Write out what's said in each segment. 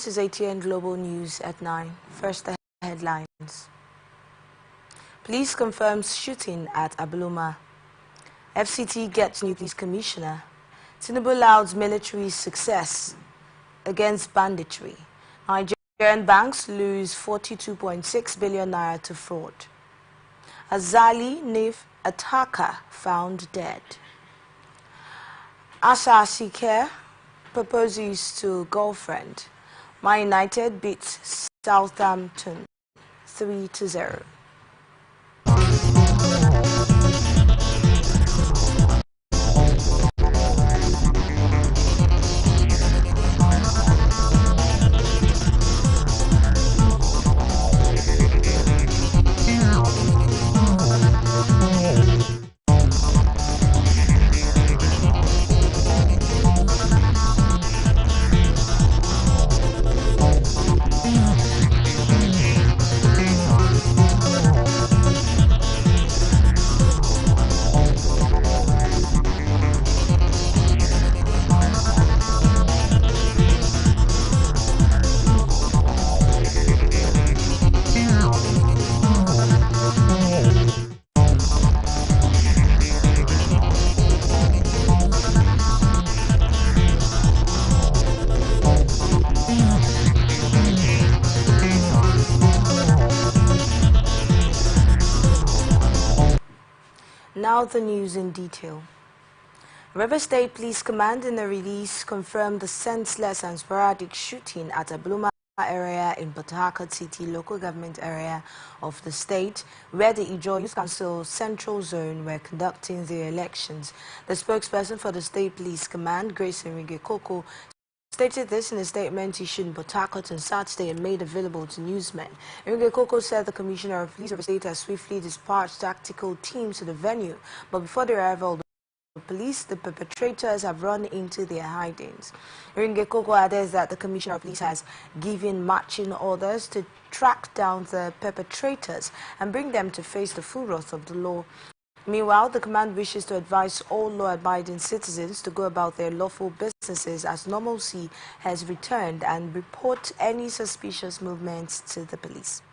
This is ATN Global News at 9. First, the headlines. Police confirms shooting at Abluma. FCT gets new police commissioner. Tinubu louds military success against banditry. Nigerian banks lose 42.6 billion naira to fraud. Azali Nif attacker found dead. Asa Asike proposes to girlfriend. Man United beats Southampton 3-0. Now the news in detail. River State Police Command in a release confirmed the senseless and sporadic shooting at Abluma area in Port Harcourt City local government area of the state, where the Ijo Youth Council Central Zone were conducting their elections. The spokesperson for the State Police Command, Grace Enrique-Koko, stated this in a statement issued in Port Harcourt on Saturday and made available to newsmen. Enrique-Koko said the Commissioner of Police of the state has swiftly dispatched tactical teams to the venue, but before the arrival of the police, the perpetrators have run into their hidings. Enrique-Koko added that the Commissioner of Police has given marching orders to track down the perpetrators and bring them to face the full wrath of the law. Meanwhile, the command wishes to advise all law-abiding citizens to go about their lawful businesses as normalcy has returned and report any suspicious movements to the police.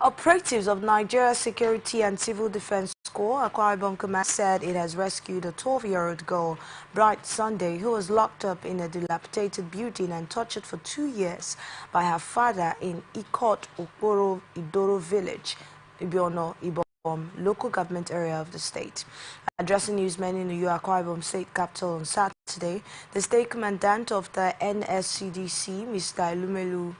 Operatives of Nigeria's Security and Civil Defense Corps, Akwa Ibom Command, said it has rescued a 12-year-old girl, Bright Sunday, who was locked up in a dilapidated building and tortured for 2 years by her father in Ikot Okporo Idoro village, Ibiono, Ibom, local government area of the state. Addressing newsmen in the Akwa Ibom state capital on Saturday, the state commandant of the NSCDC, Mr. Elumelu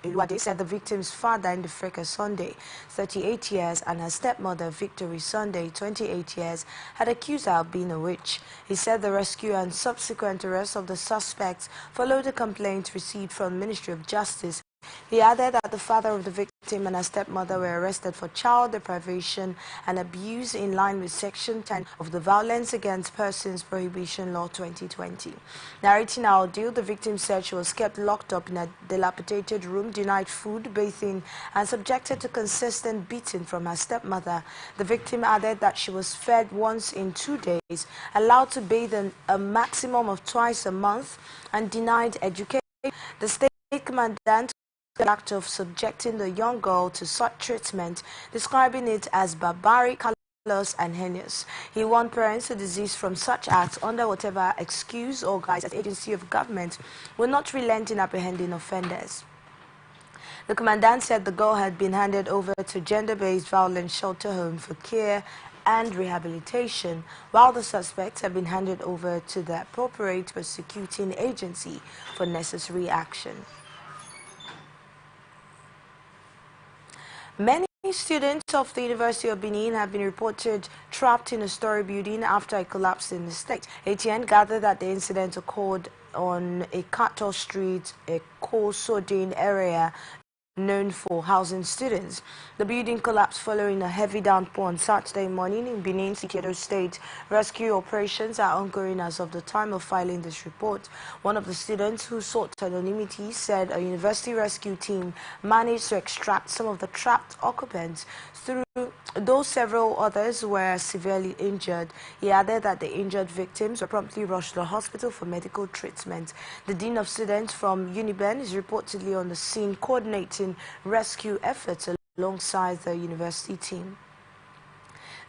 Iluade, said the victim's father, Ndefreka Sunday, 38 years, and her stepmother, Victory Sunday, 28 years, had accused her of being a witch. He said the rescue and subsequent arrest of the suspects followed a complaint received from the Ministry of Justice. He added that the father of the victim and her stepmother were arrested for child deprivation and abuse in line with Section 10 of the Violence Against Persons Prohibition Law 2020. Narrating our ordeal, the victim said she was kept locked up in a dilapidated room, denied food, bathing, and subjected to consistent beating from her stepmother. The victim added that she was fed once in 2 days, allowed to bathe a maximum of twice a month, and denied education. The state commandant the act of subjecting the young girl to such treatment, describing it as barbaric, callous, and heinous. He warned parents to desist from such acts under whatever excuse or guise as agency of government will not relent in apprehending offenders. The commandant said the girl had been handed over to gender-based violence shelter home for care and rehabilitation, while the suspects have been handed over to the appropriate prosecuting agency for necessary action. Many students of the University of Benin have been reported trapped in a story building after it collapsed in the state. ATN gathered that the incident occurred on a Kato Street, a Kosodin area known for housing students. The building collapsed following a heavy downpour on Saturday morning in Benin City, Edo State. Rescue operations are ongoing as of the time of filing this report. One of the students who sought anonymity said a university rescue team managed to extract some of the trapped occupants through Though several others were severely injured, he added that the injured victims were promptly rushed to the hospital for medical treatment. The Dean of Students from Uniben is reportedly on the scene coordinating rescue efforts alongside the university team.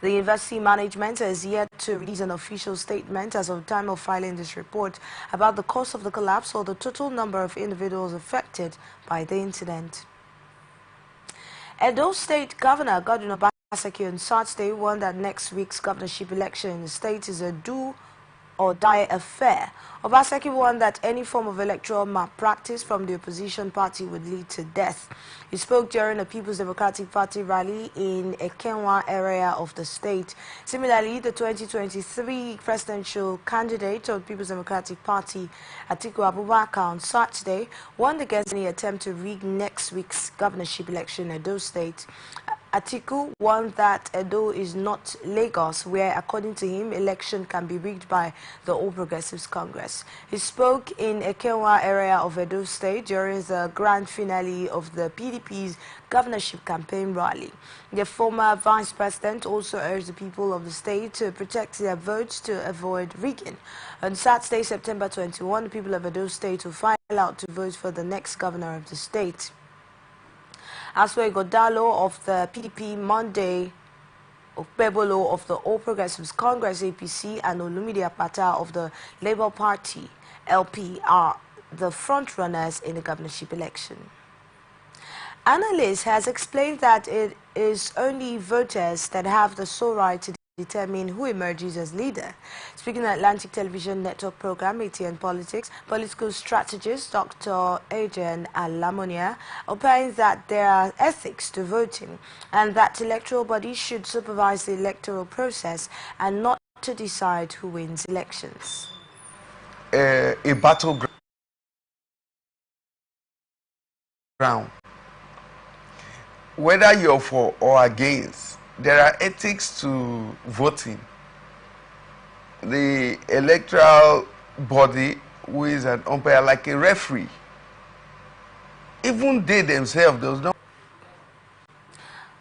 The university management has yet to release an official statement as of the time of filing this report about the cause of the collapse or the total number of individuals affected by the incident. Edo State Governor Godwin Obaseki on Saturday warned that next week's governorship election in the state is a do or die affair. Obaseki warned that any form of electoral malpractice from the opposition party would lead to death. He spoke during a People's Democratic Party rally in Ekenwa area of the state. Similarly, the 2023 presidential candidate of the People's Democratic Party, Atiku Abubakar, on Saturday warned against any attempt to rig next week's governorship election in Edo State. Atiku warned that Edo is not Lagos, where, according to him, election can be rigged by the All Progressives Congress. He spoke in Ekenwa area of Edo State during the grand finale of the PDP's governorship campaign rally. The former vice president also urged the people of the state to protect their votes to avoid rigging. On Saturday, September 21, the people of Edo State will file out to vote for the next governor of the state. Aswe Godalo of the PDP, Monday Okpebolo of the All Progressives Congress APC, and Olumide Apata of the Labour Party LP are the front-runners in the governorship election. Analyst has explained that it is only voters that have the sole right to determine who emerges as leader. Speaking at Atlantic Television Network program ATN Politics, political strategist Dr. Adrian Alamonia opines that there are ethics to voting and that electoral bodies should supervise the electoral process and not to decide who wins elections. A battleground. Whether you're for or against, there are ethics to voting. The electoral body, who is an umpire like a referee, even they themselves does not.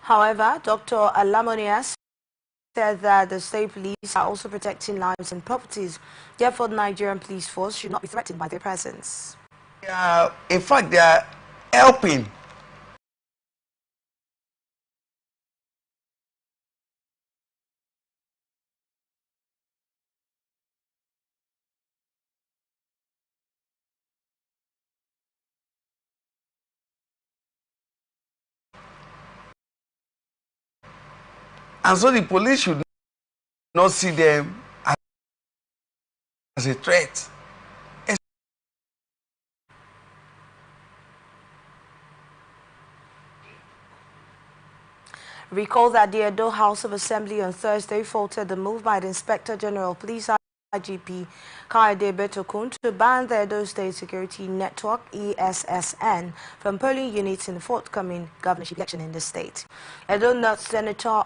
However, Dr. Alamonia said that the state police are also protecting lives and properties. Therefore, the Nigerian police force should not be threatened by their presence. In fact, they are helping. And so the police should not see them as a threat. Recall that the Edo House of Assembly on Thursday faulted the move by the Inspector General of Police IGP Kaide Betokun to ban the Edo State Security Network ESSN from polling units in the forthcoming governorship election in the state. Edo North Senator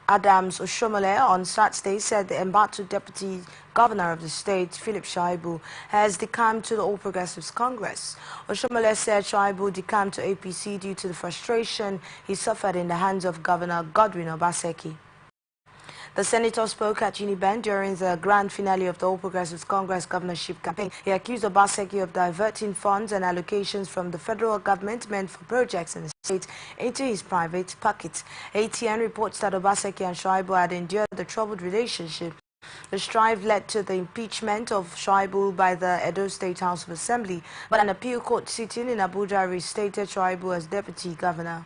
Adams Oshomole on Saturday said the embattled Deputy Governor of the state, Philip Shaibu, has decamped to the All Progressives Congress. Oshomole said Shaibu decamped to APC due to the frustration he suffered in the hands of Governor Godwin Obaseki. The senator spoke at Uniben during the grand finale of the All Progressives Congress governorship campaign. He accused Obaseki of diverting funds and allocations from the federal government meant for projects in the state into his private pocket. ATN reports that Obaseki and Shaibu had endured a troubled relationship. The strife led to the impeachment of Shaibu by the Edo State House of Assembly, but an appeal court sitting in Abuja restated Shaibu as deputy governor.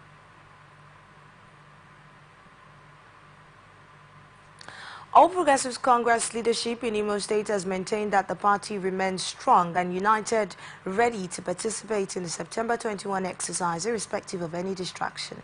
All Progressives Congress leadership in Imo State has maintained that the party remains strong and united, ready to participate in the September 21 exercise, irrespective of any distraction.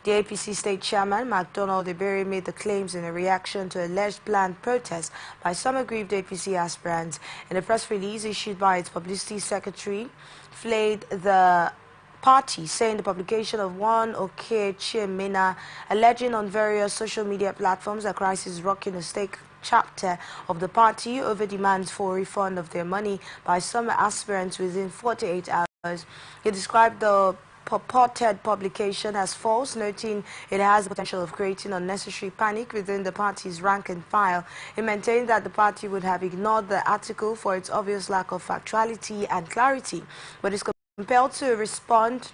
The APC State Chairman, MacDonald Ebere, made the claims in a reaction to alleged planned protests by some aggrieved APC aspirants. In a press release issued by its publicity secretary, flayed the party, saying the publication of one Okechemena alleging on various social media platforms that crisis is rocking a stake chapter of the party over demands for refund of their money by some aspirants within 48 hours. He described the purported publication as false, noting it has the potential of creating unnecessary panic within the party's rank and file. He maintained that the party would have ignored the article for its obvious lack of factuality and clarity, but is compelled to respond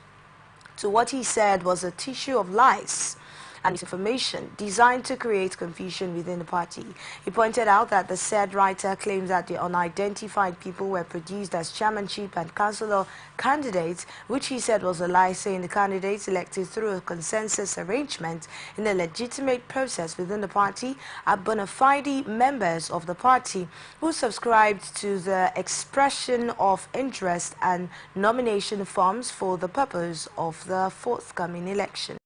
to what he said was a tissue of lies and misinformation designed to create confusion within the party. He pointed out that the said writer claims that the unidentified people were produced as chairmanship and councillor candidates, which he said was a lie, saying the candidates elected through a consensus arrangement in a legitimate process within the party are bona fide members of the party who subscribed to the expression of interest and nomination forms for the purpose of the forthcoming election.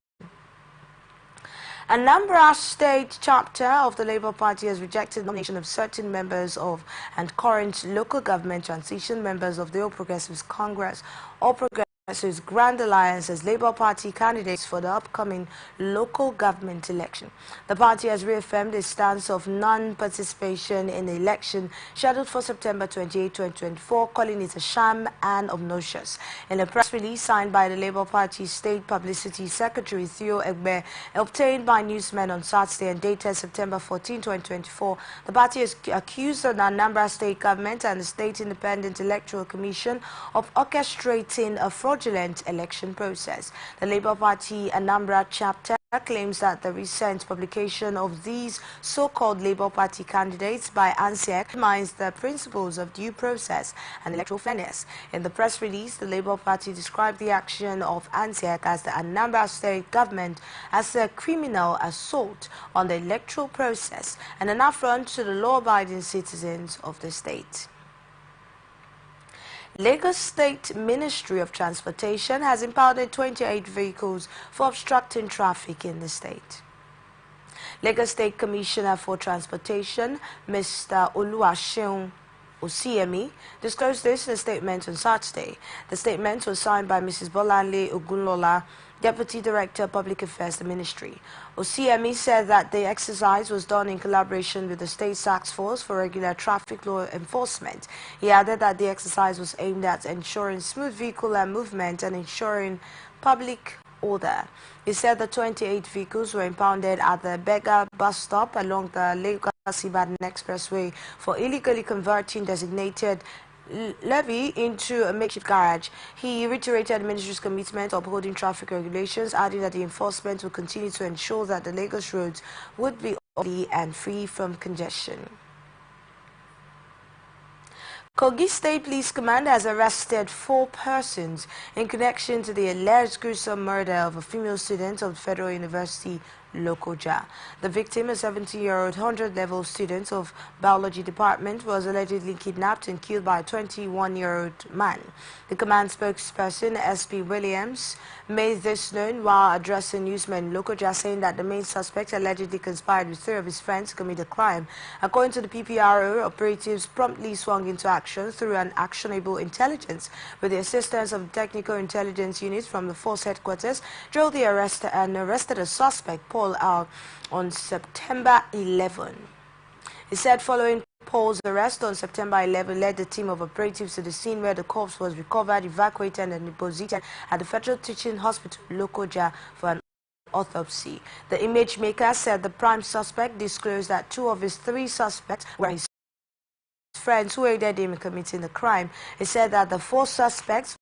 Anambra State chapter of the Labour Party has rejected the nomination of certain members of and current local government transition members of the All Progressives Congress, All Progressives Grand Alliance as Labour Party candidates for the upcoming local government election. The party has reaffirmed its stance of non-participation in the election scheduled for September 28, 2024, calling it a sham and obnoxious. In a press release signed by the Labour Party State Publicity Secretary Theo Egbe, obtained by newsmen on Saturday and dated September 14, 2024, the party has accused the Anambra State Government and the State Independent Electoral Commission of orchestrating a fraudulent election process. The Labour Party Anambra chapter claims that the recent publication of these so-called Labour Party candidates by ANSEC undermines the principles of due process and electoral fairness. In the press release, the Labour Party described the action of ANSEC as the Anambra State Government as a criminal assault on the electoral process and an affront to the law-abiding citizens of the state. Lagos State Ministry of Transportation has impounded 28 vehicles for obstructing traffic in the state. Lagos State Commissioner for Transportation, Mr. Oluwaseun Osiemi, disclosed this in a statement on Saturday. The statement was signed by Mrs. Bolanle Ogunlola, Deputy Director of Public Affairs, the Ministry. Osiemi said that the exercise was done in collaboration with the State Task Force for Regular Traffic Law Enforcement. He added that the exercise was aimed at ensuring smooth vehicular movement and ensuring public order. He said the 28 vehicles were impounded at the Bega bus stop along the Lagos-Ibadan Expressway for illegally converting designated levy into a makeshift garage. He reiterated the ministry's commitment to upholding traffic regulations, adding that the enforcement will continue to ensure that the Lagos roads would be orderly and free from congestion. Kogi State Police Command has arrested 4 persons in connection to the alleged gruesome murder of a female student of Federal University, Lokoja. The victim, a 70-year-old 100-level student of biology department, was allegedly kidnapped and killed by a 21-year-old man. The command spokesperson, SP Williams, made this known while addressing newsmen in Lokoja, saying that the main suspect allegedly conspired with 3 of his friends to commit the crime. According to the PPRO, operatives promptly swung into action through an actionable intelligence with the assistance of technical intelligence units from the force headquarters, drove the arrest and arrested a suspect, Paul R., on September 11. He said following Paul's arrest on September 11 led the team of operatives to the scene where the corpse was recovered, evacuated and deposited at the Federal Teaching Hospital, Lokoja, for an autopsy. The image maker said the prime suspect disclosed that 2 of his 3 suspects were his friends who aided him in committing the crime. He said that the 4 suspects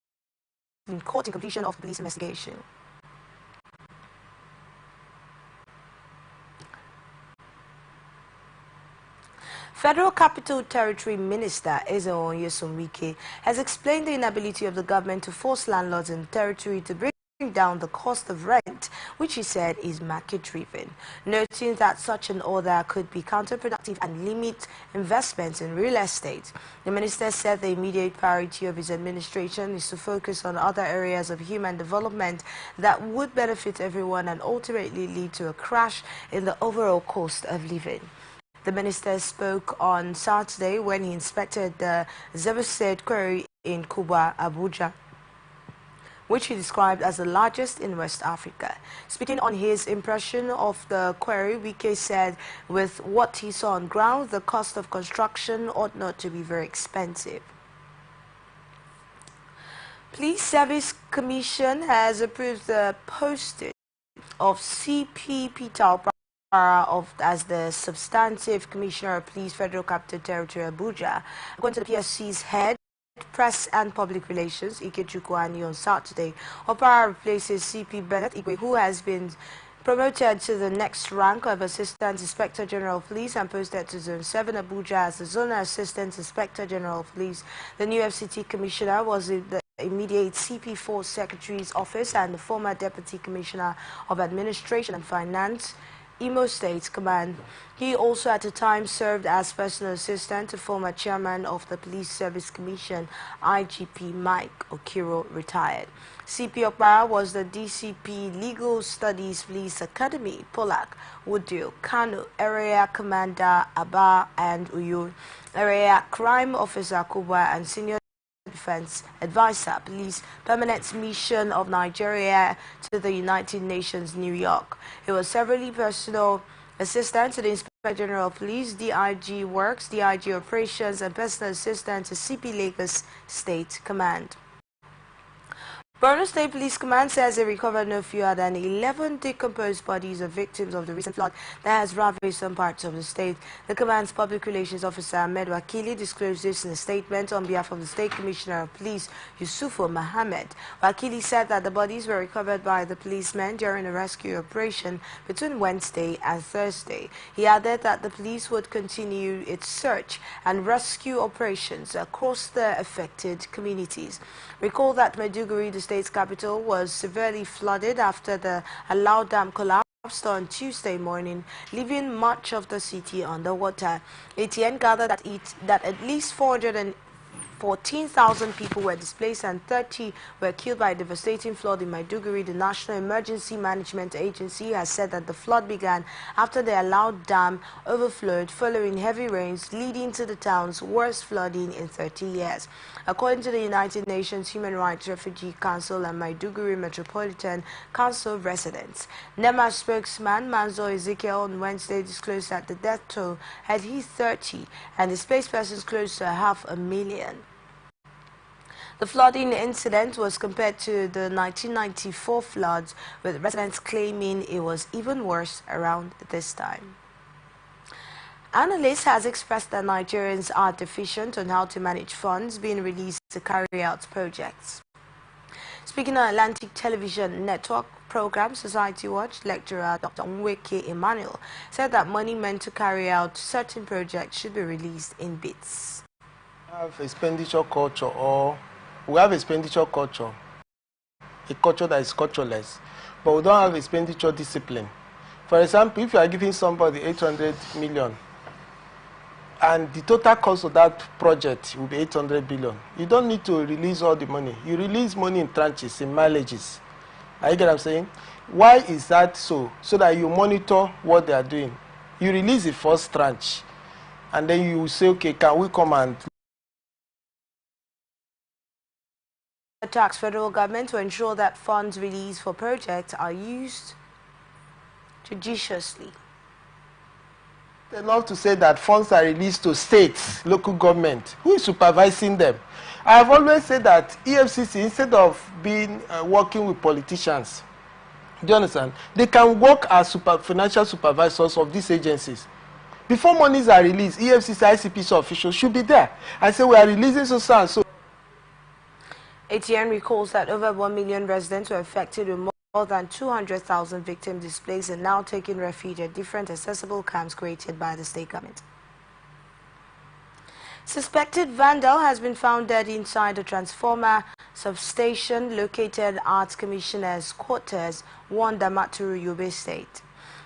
were in court in completion of the police investigation. Federal Capital Territory Minister Ezeon Yesomike has explained the inability of the government to force landlords in the territory to bring down the cost of rent, which he said is market-driven, noting that such an order could be counterproductive and limit investments in real estate. The minister said the immediate priority of his administration is to focus on other areas of human development that would benefit everyone and ultimately lead to a crash in the overall cost of living. The minister spoke on Saturday when he inspected the Zebuset quarry in Kuba, Abuja, which he described as the largest in West Africa. Speaking on his impression of the quarry, Wike said with what he saw on ground, the cost of construction ought not to be very expensive. Police Service Commission has approved the posting of CP Peter Opara as the substantive Commissioner of Police Federal Capital Territory Abuja. According to the PSC's head, Press and Public Relations, Ikechukwu Ani, on Saturday, Opara replaces CP Bennett Igwe, who has been promoted to the next rank of Assistant Inspector General of Police and posted to Zone 7 Abuja as the Zonal Assistant Inspector General of Police. The new FCT Commissioner was the immediate CP4 Secretary's office and the former Deputy Commissioner of Administration and Finance, Imo State Command. He also at the time served as personal assistant to former chairman of the Police Service Commission, IGP Mike Okiro, retired. CP Opara was the DCP Legal Studies Police Academy, Polak, Woodville, Kano, Area Commander Aba and Uyo, Area Crime Officer Kubwa, and Senior Defense Advisor, Police Permanent Mission of Nigeria to the United Nations, New York. He was severally personal assistant to the Inspector General of Police, DIG Works, DIG Operations, and personal assistant to CP Lagos State Command. Borno State Police Command says they recovered no fewer than 11 decomposed bodies of victims of the recent flood that has ravaged some parts of the state. The command's public relations officer Ahmed Wakili disclosed this in a statement on behalf of the State Commissioner of Police, Yusufu Mohammed. Wakili said that the bodies were recovered by the policemen during a rescue operation between Wednesday and Thursday. He added that the police would continue its search and rescue operations across the affected communities. Recall that Maiduguri, the state's capital, was severely flooded after the Alau Dam collapsed on Tuesday morning, leaving much of the city underwater. ATN gathered that at least 414,000 people were displaced and 30 were killed by a devastating flood in Maiduguri. The National Emergency Management Agency has said that the flood began after the Alau Dam overflowed following heavy rains, leading to the town's worst flooding in 30 years. According to the United Nations Human Rights Refugee Council and Maiduguri Metropolitan Council residents, NEMA spokesman Manzo Ezekiel on Wednesday disclosed that the death toll had hit 30 and displaced persons close to 500,000. The flooding incident was compared to the 1994 floods, with residents claiming it was even worse around this time. Analysts has expressed that Nigerians are deficient on how to manage funds being released to carry out projects. Speaking on Atlantic Television Network program Society Watch, lecturer Dr. Nweke Emmanuel said that money meant to carry out certain projects should be released in bits. Have expenditure culture, or we have expenditure culture, a culture that is cultureless, but we don't have expenditure discipline. For example, if you are giving somebody 800 million and the total cost of that project will be 800 billion, you don't need to release all the money. You release money in tranches, in mileages. You get what I'm saying? Why is that so? So that you monitor what they are doing. You release the first tranche and then you say, okay, can we come and tax federal government to ensure that funds released for projects are used judiciously. Enough to say that funds are released to states, local government. Who is supervising them? I have always said that EFCC, instead of being working with politicians, do you understand? They can work as financial supervisors of these agencies. Before monies are released, EFCC, ICPC officials should be there and say we are releasing so and so. ATN recalls that over 1 million residents were affected with more than 200,000 victims displaced and now taking refuge at different accessible camps created by the state government. Suspected vandal has been found dead inside a transformer substation located at Arts Commissioner's Quarters, 1 Damaturu, Yobe State.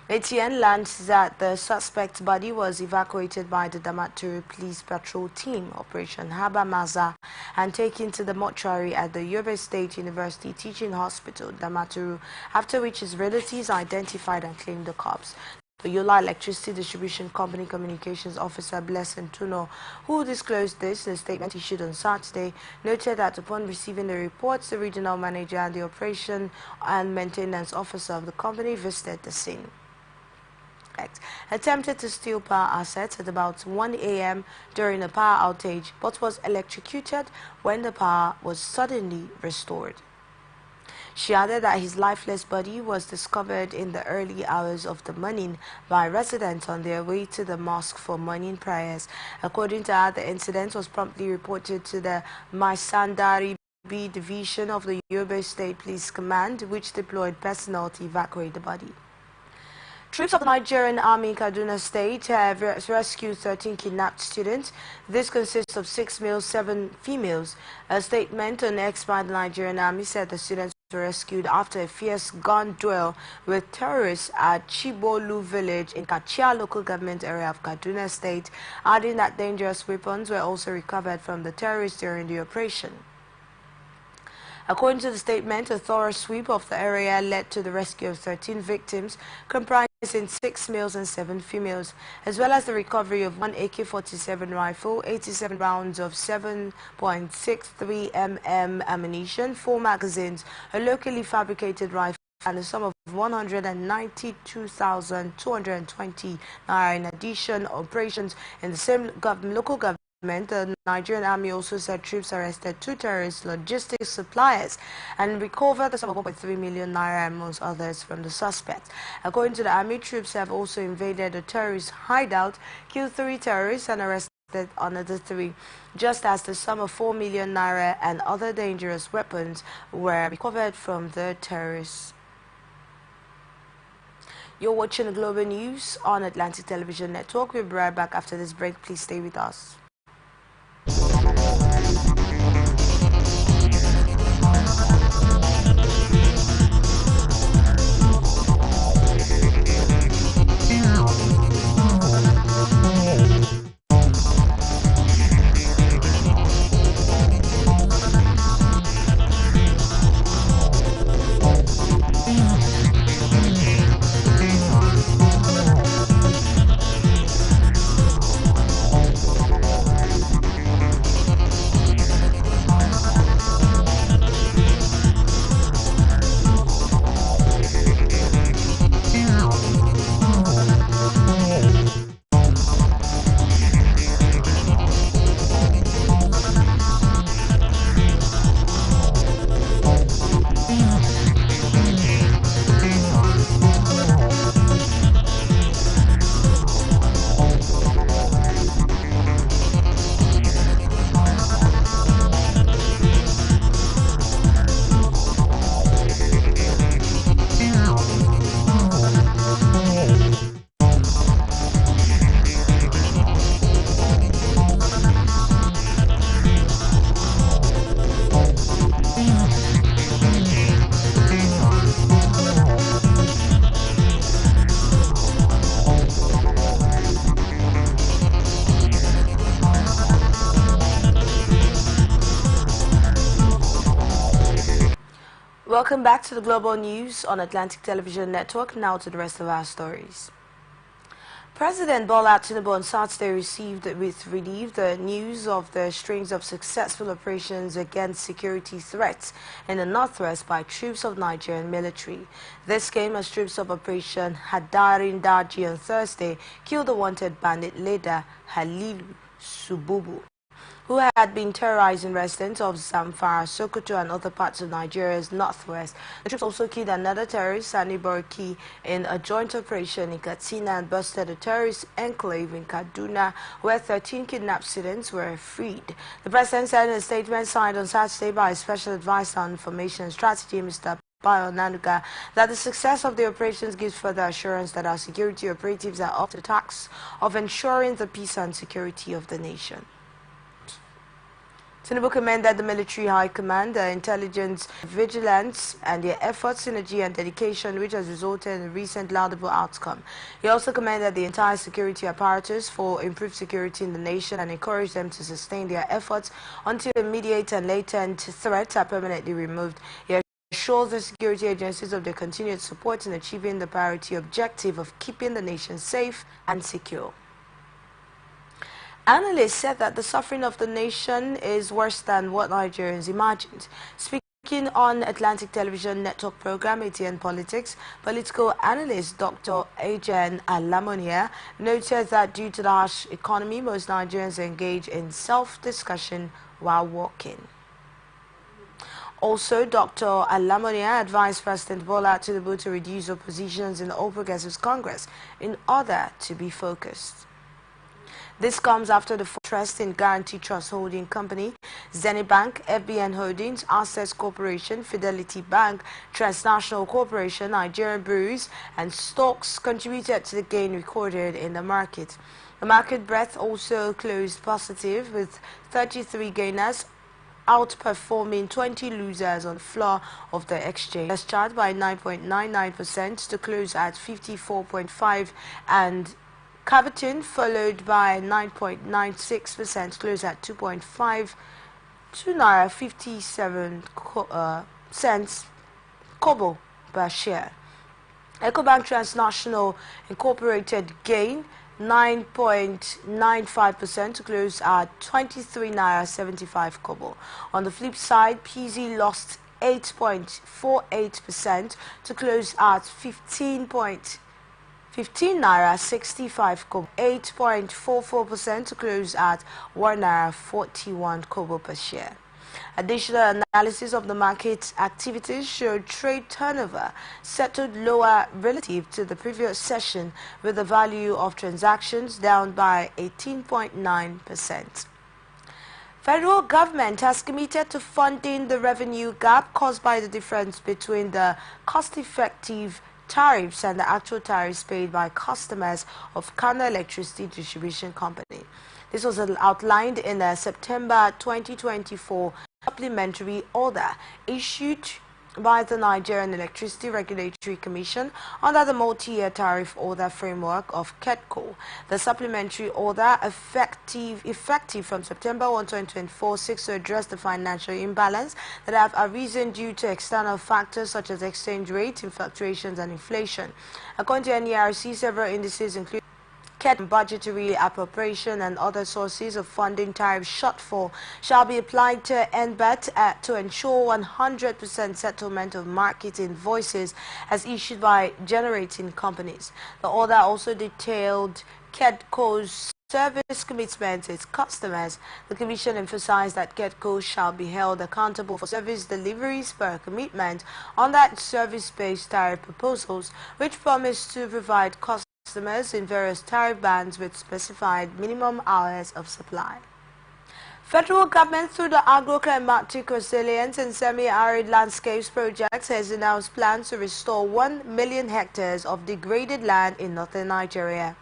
ATN learns that the suspect's body was evacuated by the Damaturu Police Patrol Team, Operation Haba Maza, and taken to the mortuary at the Yobe State University Teaching Hospital, Damaturu, after which his relatives identified and claimed the corpse. The Yola Electricity Distribution Company Communications Officer Blessing Tuno, who disclosed this in a statement issued on Saturday, noted that upon receiving the reports, the regional manager and the operation and maintenance officer of the company visited the scene. suspect attempted to steal power assets at about 1 a.m. during a power outage but was electrocuted when the power was suddenly restored. She added that his lifeless body was discovered in the early hours of the morning by residents on their way to the mosque for morning prayers. According to her, the incident was promptly reported to the Maisandari B Division of the Yobe State Police Command, which deployed personnel to evacuate the body. Troops of the Nigerian Army in Kaduna State have rescued 13 kidnapped students. This consists of 6 males, 7 females. A statement on X by the Nigerian Army said the students were rescued after a fierce gun duel with terrorists at Chibolu village in Kachia local government area of Kaduna State, adding that dangerous weapons were also recovered from the terrorists during the operation. According to the statement, a thorough sweep of the area led to the rescue of 13 victims, comprising 6 males and 7 females, as well as the recovery of 1 AK-47 rifle, 87 rounds of 7.63 mm ammunition, 4 magazines, a locally fabricated rifle, and a sum of 192,220 naira. In addition, operations in the same local government. The Nigerian Army also said troops arrested 2 terrorist logistics suppliers and recovered the sum of 1.3 million naira amongst others from the suspects. According to the Army, troops have also invaded a terrorist hideout, killed 3 terrorists and arrested another 3, just as the sum of 4 million naira and other dangerous weapons were recovered from the terrorists. You're watching the Global News on Atlantic Television Network. We'll be right back after this break. Please stay with us. Welcome back to the Global News on Atlantic Television Network. Now to the rest of our stories. President Bola Tinubu on Saturday received with relief the news of the strings of successful operations against security threats in the northwest by troops of Nigerian military. This came as troops of Operation Hadarin Daji on Thursday killed the wanted bandit leader Halilu Sububu, who had been terrorizing residents of Zamfara, Sokoto and other parts of Nigeria's northwest. The troops also killed another terrorist, Sani Borki, in a joint operation in Katsina and busted a terrorist enclave in Kaduna, where 13 kidnapped students were freed. The president said in a statement signed on Saturday by his special advisor on information and strategy, Mr. Nanuga, that the success of the operations gives further assurance that our security operatives are up to the task of ensuring the peace and security of the nation. Tinubu commended the military high command, the intelligence, vigilance, and their efforts, synergy, and dedication, which has resulted in a recent laudable outcome. He also commended the entire security apparatus for improved security in the nation and encouraged them to sustain their efforts until immediate and latent threats are permanently removed. He assures the security agencies of their continued support in achieving the priority objective of keeping the nation safe and secure. Analysts said that the suffering of the nation is worse than what Nigerians imagined. Speaking Speaking on Atlantic Television Network program ATN Politics, political analyst Dr. Ejen Alamonia noted that due to the harsh economy, most Nigerians engage in self-discussion while working. Also, Dr. Alamonia advised President Bola Tinubu to reduce oppositions in the All Progressives Congress in order to be focused. This comes after the trust in Guarantee Trust Holding Company, Zenith Bank, FBN Holdings, Access Corporation, Fidelity Bank, Transnational Corporation, Nigerian Breweries, and stocks contributed to the gain recorded in the market. The market breadth also closed positive with 33 gainers, outperforming 20 losers on the floor of the exchange. It's charged by 9.99% to close at 54.5 and Cabotin followed by 9.96%, closed at 2.52 naira 57 cents kobo per share. Ecobank Transnational Incorporated gain 9.95% to close at 23 naira 75 kobo. On the flip side, PZ lost 8.48% to close at 15 naira 65 kobo, 8.44% to close at 1 naira 41 kobo per share. Additional analysis of the market activities showed trade turnover settled lower relative to the previous session, with the value of transactions down by 18.9%. Federal government has committed to funding the revenue gap caused by the difference between the cost-effective tariffs and the actual tariffs paid by customers of Kano Electricity Distribution Company. This was outlined in a September 2024 supplementary order issued by the Nigerian Electricity Regulatory Commission under the multi-year tariff order framework of KEDCO. The supplementary order, effective from September 1, 2024, seeks to address the financial imbalance that have arisen due to external factors such as exchange rate fluctuations and inflation. According to NERC, several indices include budgetary appropriation and other sources of funding tariff shortfall shall be applied to NBET to ensure 100% settlement of market invoices as issued by generating companies. The order also detailed KEDCO's service commitment to its customers. The Commission emphasized that KEDCO shall be held accountable for service deliveries per commitment on that service-based tariff proposals, which promise to provide customers in various tariff bands with specified minimum hours of supply. Federal government, through the Agro-Climatic Resilience and Semi-Arid Landscapes Project, has announced plans to restore 1 million hectares of degraded land in northern Nigeria.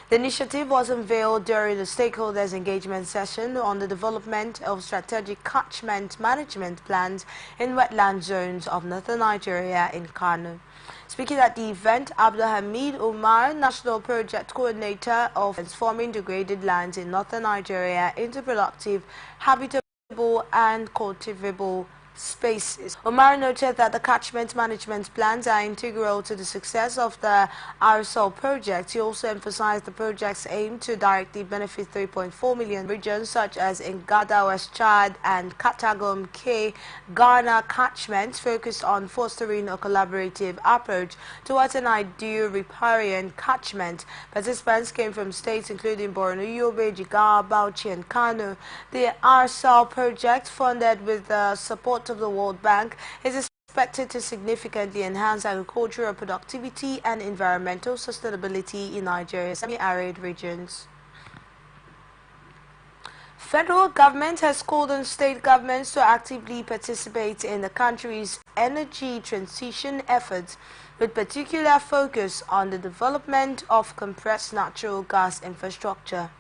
The initiative was unveiled during the stakeholders engagement session on the development of strategic catchment management plans in wetland zones of northern Nigeria in Kano. Speaking at the event, Abdulhamid Umar, National Project Coordinator of Transforming Degraded Lands in Northern Nigeria into Productive, Habitable and Cultivable Spaces. Umar noted that the catchment management plans are integral to the success of the RSL project. He also emphasized the project's aim to directly benefit 3.4 million regions such as Ngada, West Chad and Katagum K, Ghana catchments, focused on fostering a collaborative approach towards an ideal riparian catchment. Participants came from states including Borno, Yobe, Jigawa, Bauchi and Kano. The RSL project, funded with the support of the World Bank, is expected to significantly enhance agricultural productivity and environmental sustainability in Nigeria's semi-arid regions. Federal government has called on state governments to actively participate in the country's energy transition efforts, with particular focus on the development of compressed natural gas infrastructure.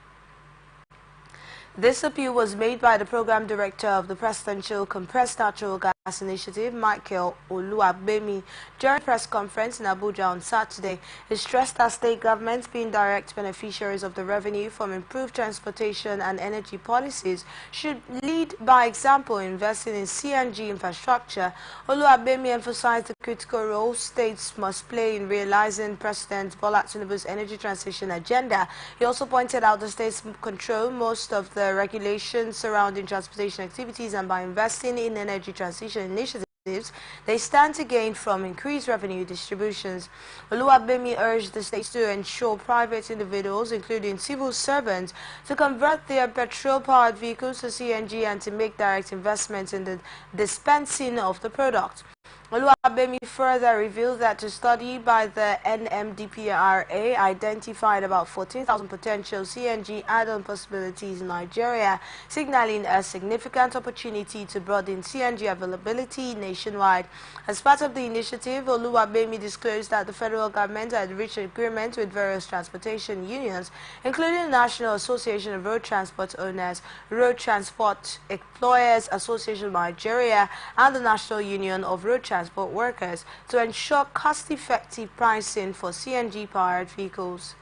This appeal was made by the Program Director of the Presidential Compressed Natural Gas Initiative, Michael Oluwabemi, during a press conference in Abuja on Saturday. He stressed that state governments, being direct beneficiaries of the revenue from improved transportation and energy policies, should lead by example in investing in CNG infrastructure. Oluwabemi emphasized the critical role states must play in realizing President Bola Tinubu's energy transition agenda. He also pointed out the states control most of the regulations surrounding transportation activities, and by investing in energy transition diversification initiatives they stand to gain from increased revenue distributions. Oluwabemi urged the states to ensure private individuals, including civil servants, to convert their petrol-powered vehicles to CNG and to make direct investments in the dispensing of the product. Oluwabemi further revealed that a study by the NMDPRA identified about 14,000 potential CNG add-on possibilities in Nigeria, signaling a significant opportunity to broaden CNG availability nationwide. As part of the initiative, Oluwabemi disclosed that the federal government had reached an agreement with various transportation unions, including the National Association of Road Transport Owners, Road Transport Employers Association of Nigeria, and the National Union of Road Transport Workers, to ensure cost-effective pricing for CNG-powered vehicles.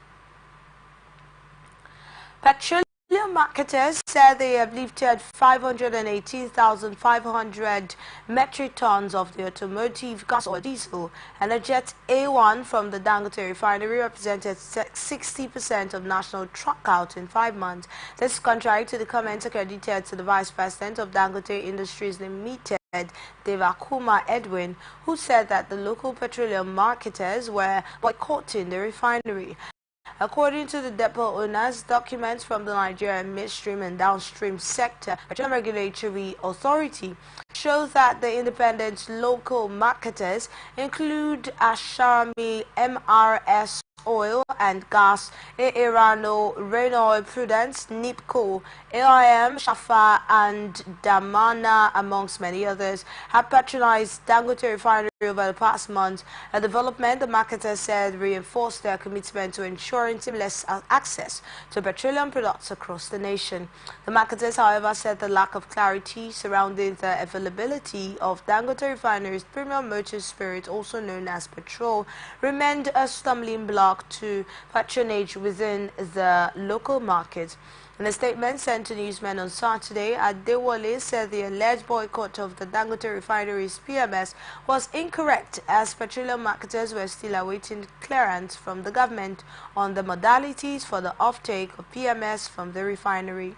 Petroleum marketers said they have lifted 518,500 metric tons of the automotive gas or diesel, and a Jet A1 from the Dangote refinery represented 60% of national truck out in 5 months. This is contrary to the comments accredited to the Vice President of Dangote Industries Limited, Devakuma Edwin, who said that the local petroleum marketers were boycotting the refinery. According to the depot owners, documents from the Nigerian midstream and downstream sector petroleum regulatory authority show that the independent local marketers include Ashami, MRS Oil and Gas, Irano, Renault Prudence, Nipco, AIM, Shafa and Damana, amongst many others, have patronized Dangote refinery over the past month. A development, the marketers said, reinforced their commitment to ensuring seamless access to petroleum products across the nation. The marketers, however, said the lack of clarity surrounding the availability of Dangote refinery's premium motor spirit, also known as petrol, remained a stumbling block to patronage within the local market. In a statement sent to newsmen on Saturday, Adewale said the alleged boycott of the Dangote refinery's PMS was incorrect, as petroleum marketers were still awaiting clearance from the government on the modalities for the offtake of PMS from the refinery.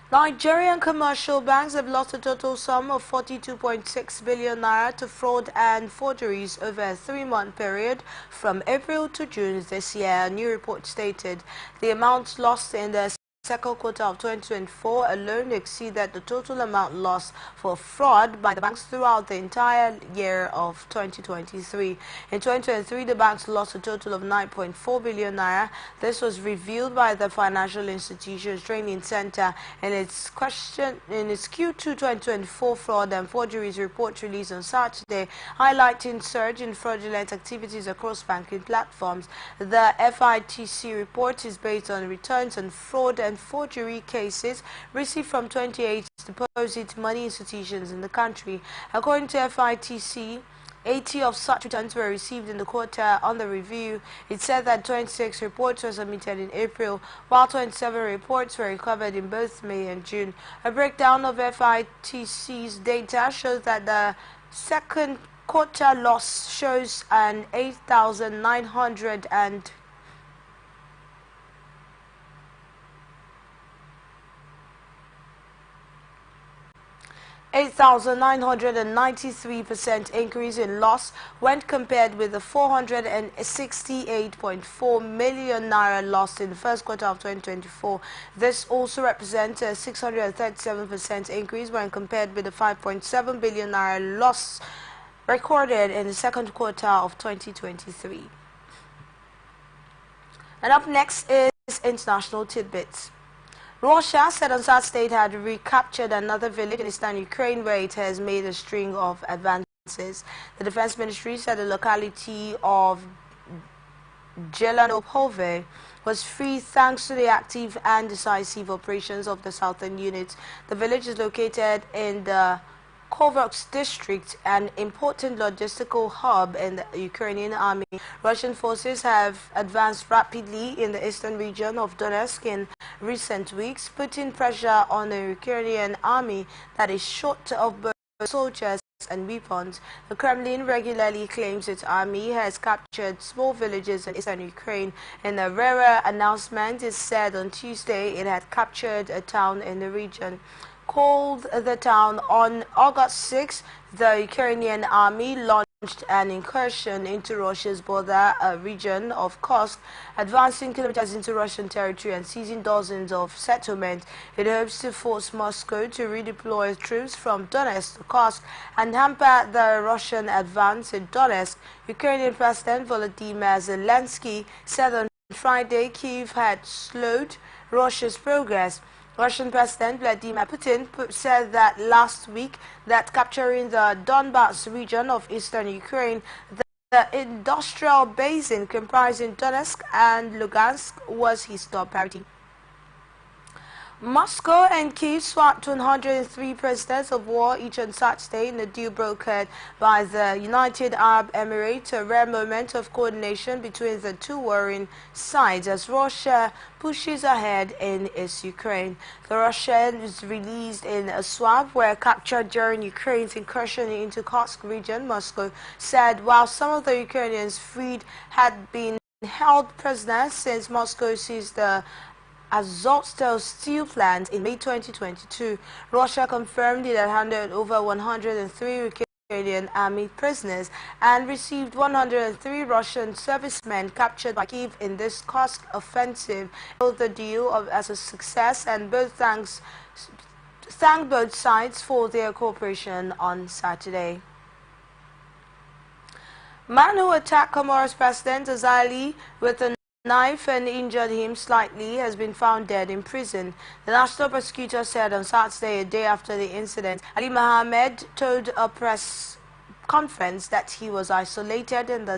Nigerian commercial banks have lost a total sum of 42.6 billion naira to fraud and forgeries over a 3-month period from April to June this year. A new report stated the amounts lost in the second quarter of 2024 alone exceeded the total amount lost for fraud by the banks throughout the entire year of 2023. In 2023, the banks lost a total of 9.4 billion naira. This was revealed by the Financial Institutions Training Center in its Q2 2024 fraud and forgeries report released on Saturday, highlighting surge in fraudulent activities across banking platforms. The FITC report is based on returns on fraud and forgery cases received from 28 deposit money institutions in the country. According to FITC, 80 of such returns were received in the quarter under review. It said that 26 reports were submitted in April, while 27 reports were recovered in both May and June. A breakdown of FITC's data shows that the second quarter loss shows an 8,993% increase in loss when compared with the 468.4 million naira lost in the first quarter of 2024. This also represents a 637% increase when compared with the 5.7 billion naira loss recorded in the second quarter of 2023. And up next is international tidbits. Russia said on Saturday it had recaptured another village in eastern Ukraine where it has made a string of advances. The defense ministry said the locality of Jelanopove was free thanks to the active and decisive operations of the southern units. The village is located in the Kovrsk district, an important logistical hub in the Ukrainian army. Russian forces have advanced rapidly in the eastern region of Donetsk in recent weeks, putting pressure on the Ukrainian army that is short of both soldiers and weapons. The Kremlin regularly claims its army has captured small villages in eastern Ukraine. In a rarer announcement, it said on Tuesday it had captured a town in the region. called the town. On August 6, the Ukrainian army launched an incursion into Russia's border region of Kursk, advancing kilometers into Russian territory and seizing dozens of settlements. It hopes to force Moscow to redeploy troops from Donetsk to Kursk and hamper the Russian advance in Donetsk. Ukrainian President Volodymyr Zelensky said on Friday Kyiv had slowed Russia's progress. Russian President Vladimir Putin said that last week that capturing the Donbas region of eastern Ukraine, the industrial basin comprising Donetsk and Lugansk, was his top priority. Moscow and Kyiv swapped 103 prisoners of war each on Saturday in a deal brokered by the United Arab Emirates, a rare moment of coordination between the two warring sides as Russia pushes ahead in its Ukraine. The Russians released in a swap were captured during Ukraine's incursion into Kursk region, Moscow said, while some of the Ukrainians freed had been held prisoners since Moscow seized the Azovstal steel plant in May 2022. Russia confirmed it had handed over 103 Ukrainian army prisoners and received 103 Russian servicemen captured by Kyiv in this Kursk offensive. The deal as a success and thanked both sides for their cooperation on Saturday. Man who attacked Comoros President Azali with a knife and injured him slightly has been found dead in prison. The national prosecutor said on Saturday, a day after the incident. Ali Mohammed told a press conference that he was isolated in the